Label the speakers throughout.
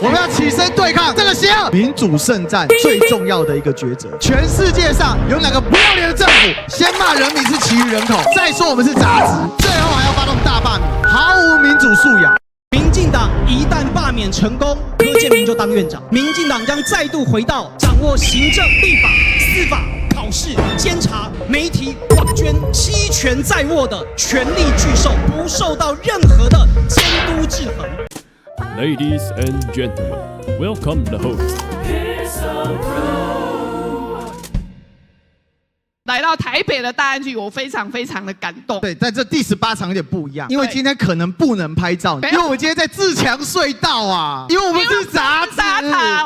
Speaker 1: 我们要起身对抗这个邪恶。民主圣战最重要的一个抉择，全世界上有哪个不要脸的政府，先骂人民是其余人口，再说我们是杂质，最后还要发动大罢免，毫无民主素养。
Speaker 2: 民进党一旦罢免成功，柯建铭就当院长，民进党将再度回到掌握行政、立法、司法、考试、监察、媒体、网捐7权在握的权力巨兽，不受到任何的监督制衡。
Speaker 3: Ladies and gentlemen, welcome the host.
Speaker 4: 来到台北的大安区，我非常的感动。
Speaker 1: 对，在这第18场有点不一样，因为今天可能不能拍照，因为我们今天在自强隧道啊，因为我们是杂质。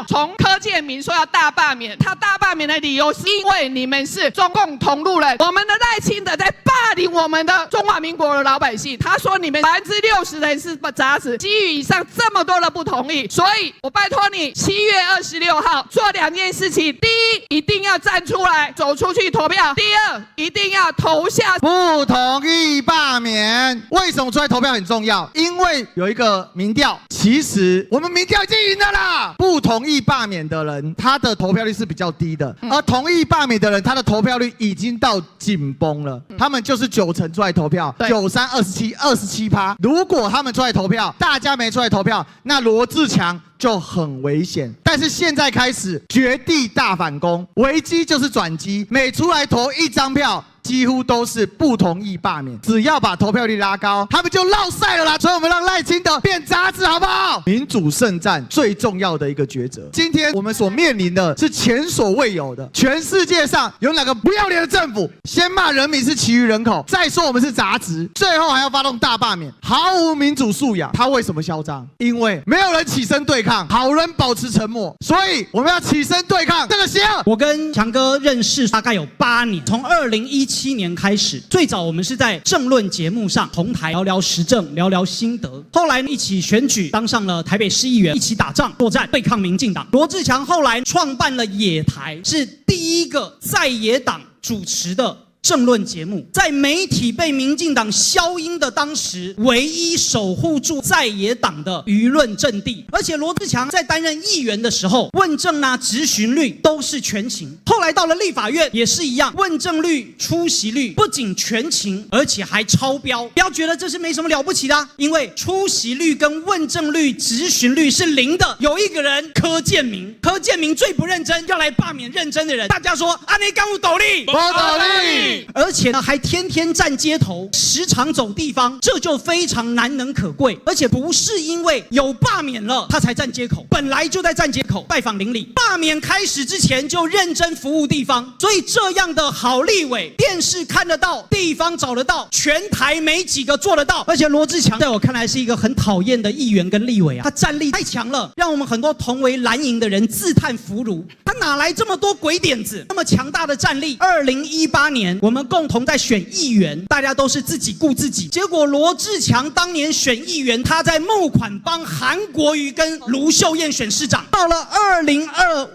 Speaker 4: 从柯建铭说要大罢免，他大罢免的理由是因为你们是中共同路人，我们的赖清德在霸凌我们的中华民国的老百姓。他说你们60%的人是杂质，基于以上这么多的不同意，所以我拜托你7月26号做2件事情：第一，一定要站出来走出去投票。第二，一定要投下
Speaker 1: 不同意罢免。为什么出来投票很重要？因为有一个民调，其实我们民调已经赢了啦。不同意罢免的人，他的投票率是比较低的，而同意罢免的人，他的投票率已经到紧绷了。他们就是9成出来投票，9327%。如果他们出来投票，大家没出来投票，那罗智强就很危险。但是现在开始绝地大反攻，危机就是转机，每出来投1张票，几乎都是不同意罢免。只要把投票率拉高，他们就落赛了啦。所以我们让赖清德变杂质，好不好？民主圣战最重要的一个抉择，今天我们所面临的是前所未有的。全世界上有哪个不要脸的政府，先骂人民是其余人口，再说我们是杂质，最后还要发动大罢免，毫无民主素养。他为什么嚣张？因为没有人起身对抗，好人保持沉默。所以我们要起身对抗这个邪恶。
Speaker 2: 我跟强哥认识大概有8年，从2017年开始，最早我们是在政论节目上同台聊聊时政，聊聊心得。后来一起选举，当上了台北市议员，一起打仗作战对抗民进党。罗智强后来创办了野台，是第一个在野党主持的政论节目，在媒体被民进党消音的当时，唯一守护住在野党的舆论阵地。而且罗智强在担任议员的时候，问政啊、质询率都是全勤。后来到了立法院也是一样，问政率、出席率不仅全勤，而且还超标。不要觉得这是没什么了不起的，因为出席率跟问政率、质询率是0的。有一个人柯建铭最不认真，要来罢免认真的人。大家说啊，你敢有斗力？
Speaker 1: 没道理。
Speaker 2: 而且呢，还天天站街头，时常走地方，这就非常难能可贵。而且不是因为有罢免了他才站街口，本来就在站街口拜访邻里，罢免开始之前就认真服务地方。所以这样的好立委，电视看得到，地方找得到，全台没几个做得到。而且罗智强在我看来是一个很讨厌的议员跟立委啊，他战力太强了，让我们很多同为蓝营的人自叹弗如。他哪来这么多鬼点子，那么强大的战力？2018年我们共同在选议员，大家都是自己顾自己。结果罗智强当年选议员，他在募款帮韩国瑜跟卢秀燕选市长。到了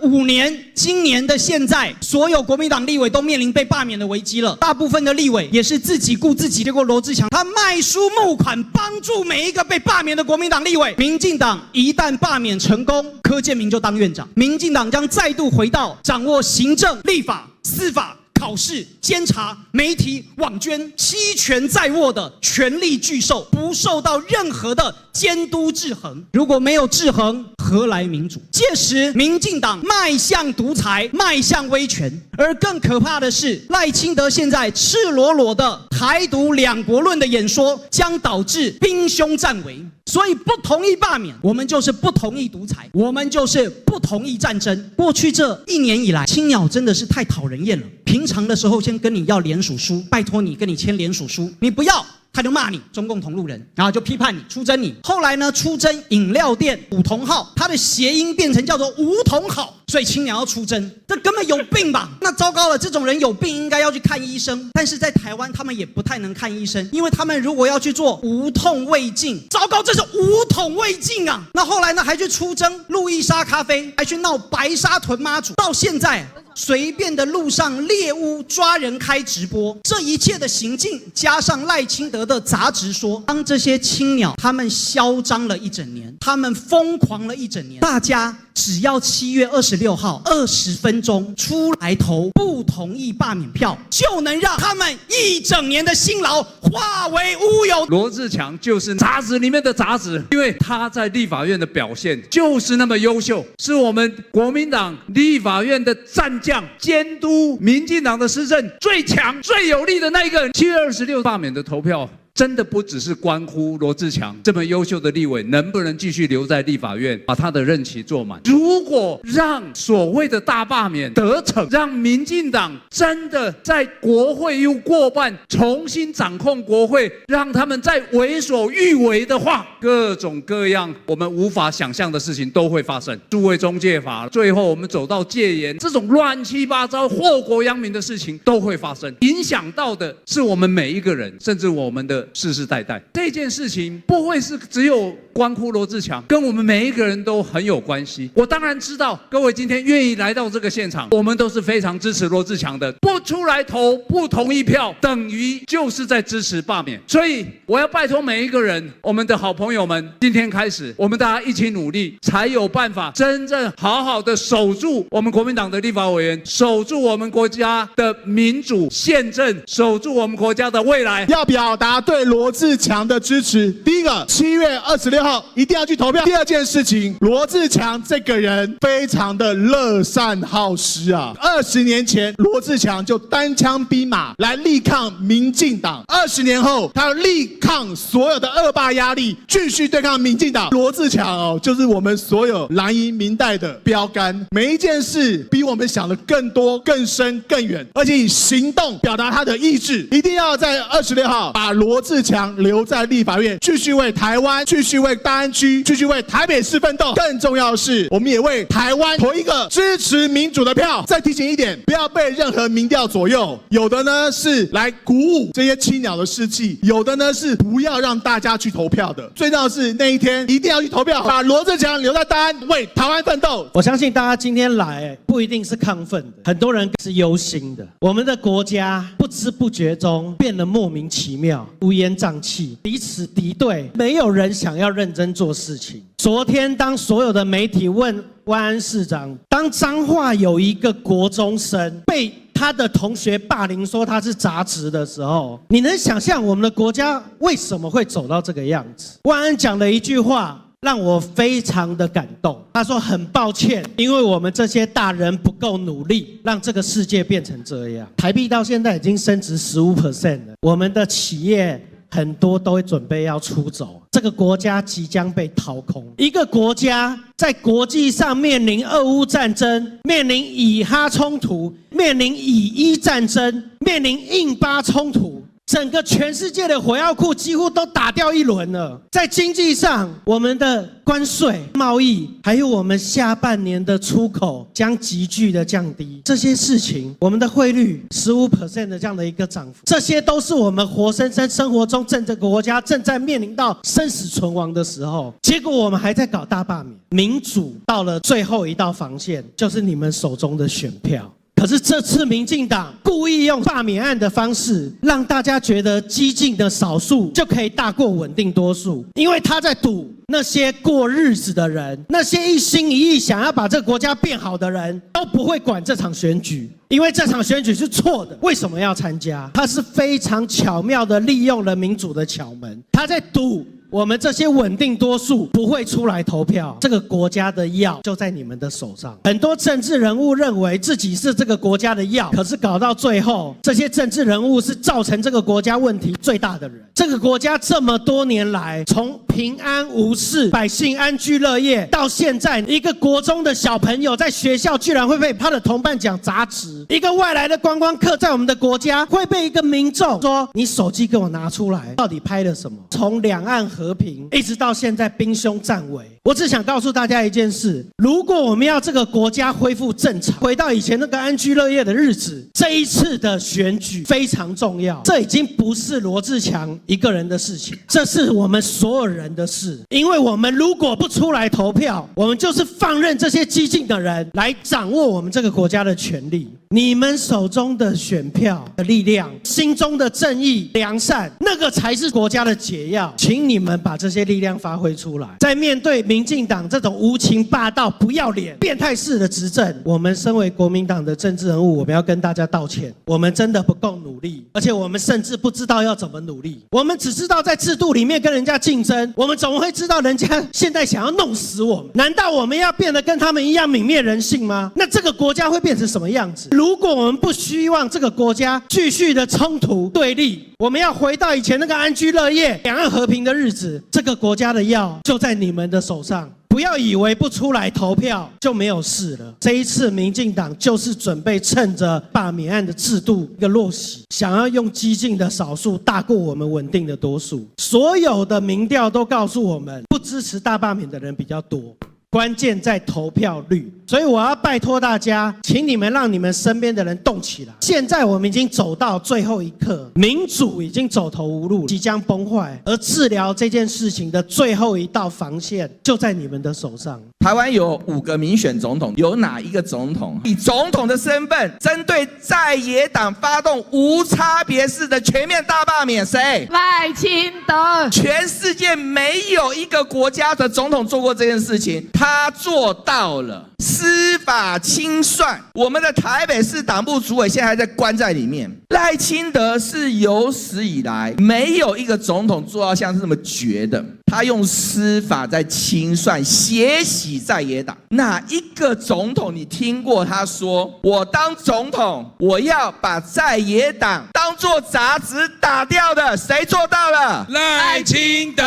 Speaker 2: 2025年，今年的现在，所有国民党立委都面临被罢免的危机了。大部分的立委也是自己顾自己。结果罗智强他卖书募款，帮助每一个被罢免的国民党立委。民进党一旦罢免成功，柯建铭就当院长，民进党将再度回到掌握行政、立法、司法、考试、监察、媒体、网捐7权在握的权力巨兽，不受到任何的监督制衡。如果没有制衡，何来民主？届时民进党迈向独裁，迈向威权。而更可怕的是，赖清德现在赤裸裸的台独2国论的演说，将导致兵凶战危。所以不同意罢免，我们就是不同意独裁，我们就是不同意战争。过去这1年以来，青鸟真的是太讨人厌了。平常的时候先跟你要联署书，拜托你跟你签联署书，你不要，他就骂你中共同路人，然后就批判你、出征你。后来呢，出征饮料店五同号，它的谐音变成叫做梧桐好。所以青鸟要出征，这根本有病吧？那糟糕了，这种人有病应该要去看医生，但是在台湾他们也不太能看医生，因为他们如果要去做无痛胃镜，糟糕，这是无痛胃镜啊！那后来呢，还去出征路易莎咖啡，还去闹白沙屯妈祖，到现在随便的路上猎巫抓人开直播，这一切的行径加上赖清德的杂质说，当这些青鸟他们嚣张了一整年，他们疯狂了一整年，大家只要7月26号20分钟出来投不同意罢免票，就能让他们一整年的辛劳化为乌有。
Speaker 5: 罗智强就是杂质里面的杂质，因为他在立法院的表现就是那么优秀，是我们国民党立法院的战将，监督民进党的施政最强最有力的那一个人。7月26罢免的投票真的不只是关乎罗智强这么优秀的立委能不能继续留在立法院把他的任期做满。如果让所谓的大罢免得逞，让民进党真的在国会又过半，重新掌控国会，让他们再为所欲为的话，各种各样我们无法想象的事情都会发生。数位中介法，最后我们走到戒严，这种乱七八糟祸国殃民的事情都会发生，影响到的是我们每一个人，甚至我们的世世代代。这件事情不会是只有关乎罗智强，跟我们每一个人都很有关系。我当然知道各位今天愿意来到这个现场，我们都是非常支持罗智强的，不出来投不同意票等于就是在支持罢免。所以我要拜托每一个人，我们的好朋友们，今天开始我们大家一起努力，才有办法真正好好的守住我们国民党的立法委员，守住我们国家的民主宪政，守住我们国家的未来。
Speaker 6: 要表达对罗智强的支持，第一个7月26号一定要去投票。第二件事情，罗智强这个人非常的乐善好施啊，20年前罗智强就单枪匹马来力抗民进党，20年后他力抗所有的恶霸压力，继续对抗民进党。罗智强就是我们所有蓝营民代的标杆，每一件事比我们想的更多更深更远，而且以行动表达他的意志。一定要在26号把罗智强留在立法院，继续为台湾，继续为大安区，继续为台北市奋斗。更重要的是，我们也为台湾投一个支持民主的票。再提醒一点，不要被任何民调左右，有的呢是来鼓舞这些青鸟的士气，有的呢是不要让大家去投票的。最重要的是那一天一定要去投票，把罗智强留在大安，为台湾奋斗。
Speaker 7: 我相信大家今天来不一定是亢奋的，很多人是忧心的。我们的国家不知不觉中变得莫名其妙，乌烟瘴气，彼此敌对，没有人想要认真做事情。昨天当所有的媒体问万安市长，当彰化有一个国中生被他的同学霸凌说他是杂质的时候，你能想象我们的国家为什么会走到这个样子？万安讲了一句话让我非常的感动，他说很抱歉，因为我们这些大人不够努力，让这个世界变成这样。台币到现在已经升值15%了，我们的企业很多都会准备要出走，这个国家即将被掏空。一个国家在国际上面临俄乌战争，面临以哈冲突，面临以伊战争，面临印巴冲突，整个全世界的火药库几乎都打掉一轮了。在经济上，我们的关税、贸易，还有我们下半年的出口将急剧的降低。这些事情，我们的汇率15% 的这样的一个涨幅，这些都是我们活生生生活中这个国家正在面临到生死存亡的时候，结果我们还在搞大罢免。民主到了最后一道防线，就是你们手中的选票。可是这次民进党故意用罢免案的方式，让大家觉得激进的少数就可以大过稳定多数，因为他在赌那些过日子的人，那些一心一意想要把这个国家变好的人，都不会管这场选举，因为这场选举是错的。为什么要参加？他是非常巧妙的利用了民主的巧门，他在赌我们这些稳定多数不会出来投票，这个国家的药就在你们的手上。很多政治人物认为自己是这个国家的药，可是搞到最后，这些政治人物是造成这个国家问题最大的人。这个国家这么多年来，从平安无事、百姓安居乐业，到现在一个国中的小朋友在学校居然会被他的同伴讲杂质，一个外来的观光客在我们的国家会被一个民众说：“你手机给我拿出来，到底拍了什么？”从两岸和平一直到现在兵凶战危，我只想告诉大家一件事，如果我们要这个国家恢复正常，回到以前那个安居乐业的日子，这一次的选举非常重要。这已经不是罗智强一个人的事情，这是我们所有人的事。因为我们如果不出来投票，我们就是放任这些激进的人来掌握我们这个国家的权利。你们手中的选票的力量，心中的正义良善，那个才是国家的解药。请你们把这些力量发挥出来。在面对民进党这种无情霸道、不要脸、变态式的执政，我们身为国民党的政治人物，我们要跟大家道歉。我们真的不够努力，而且我们甚至不知道要怎么努力。我们只知道在制度里面跟人家竞争，我们怎么会知道人家现在想要弄死我们？难道我们要变得跟他们一样泯灭人性吗？那这个国家会变成什么样子？如果我们不希望这个国家继续的冲突对立，我们要回到以前那个安居乐业、两岸和平的日子，这个国家的药就在你们的手上。不要以为不出来投票就没有事了。这一次民进党就是准备趁着罢免案的制度一个落席，想要用激进的少数大过我们稳定的多数。所有的民调都告诉我们，不支持大罢免的人比较多。关键在投票率，所以我要拜托大家，请你们让你们身边的人动起来。现在我们已经走到最后一刻，民主已经走投无路，即将崩坏，而治疗这件事情的最后一道防线就在你们的手上。
Speaker 8: 台湾有5个民选总统，有哪一个总统以总统的身份针对在野党发动无差别式的全面大罢免？谁？
Speaker 4: 赖清德。
Speaker 8: 全世界没有一个国家的总统做过这件事情，他做到了。司法清算，我们的台北市党部主委现在还在关在里面。赖清德是有史以来没有一个总统做到像这么绝的，他用司法在清算血洗在野党。哪一个总统你听过他说，我当总统我要把在野党当作杂质打掉的？谁做到了？
Speaker 5: 赖清德。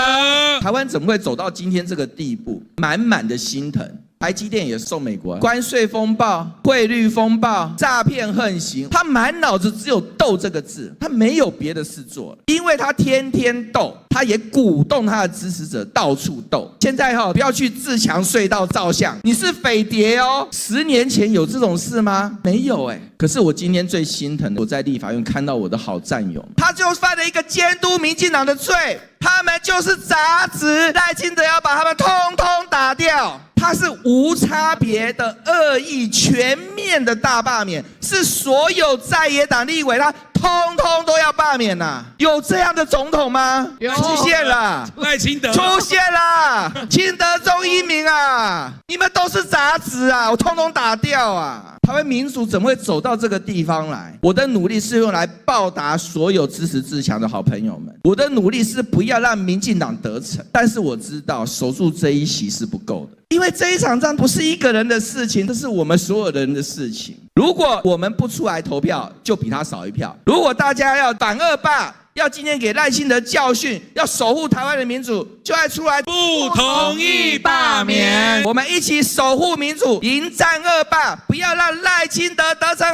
Speaker 8: 台湾怎么会走到今天这个地步？满满的心疼。台积电也送美国，关税风暴、汇率风暴、诈骗横行，他满脑子只有斗这个字，他没有别的事做了，因为他天天斗，他也鼓动他的支持者到处斗。现在不要去自强隧道照相，你是匪谍哦。10年前有这种事吗？没有可是我今天最心疼的，我在立法院看到我的好战友，他就犯了一个监督民进党的罪，他们就是杂质，赖清德要把他们通通打掉。他是无差别的恶意全面的大罢免，是所有在野党立委他通通都要罢免呐。有这样的总统吗？
Speaker 4: 有，
Speaker 8: 出现了，
Speaker 5: 赖清德
Speaker 8: 出现了，清德钟一鸣啊，你们都是杂质啊，我通通打掉啊。台湾民主怎么会走到这个地方来？我的努力是用来报答所有支持自强的好朋友们，我的努力是不要让民进党得逞，但是我知道守住这一席是不够的，因为这一场仗不是一个人的事情，这是我们所有人的事情。如果我们不出来投票，就比他少一票。如果大家要反恶霸，要今天给赖清德教训，要守护台湾的民主，就爱出来
Speaker 5: 不同意罢免。
Speaker 8: 我们一起守护民主，迎战恶霸，不要让赖清德得逞。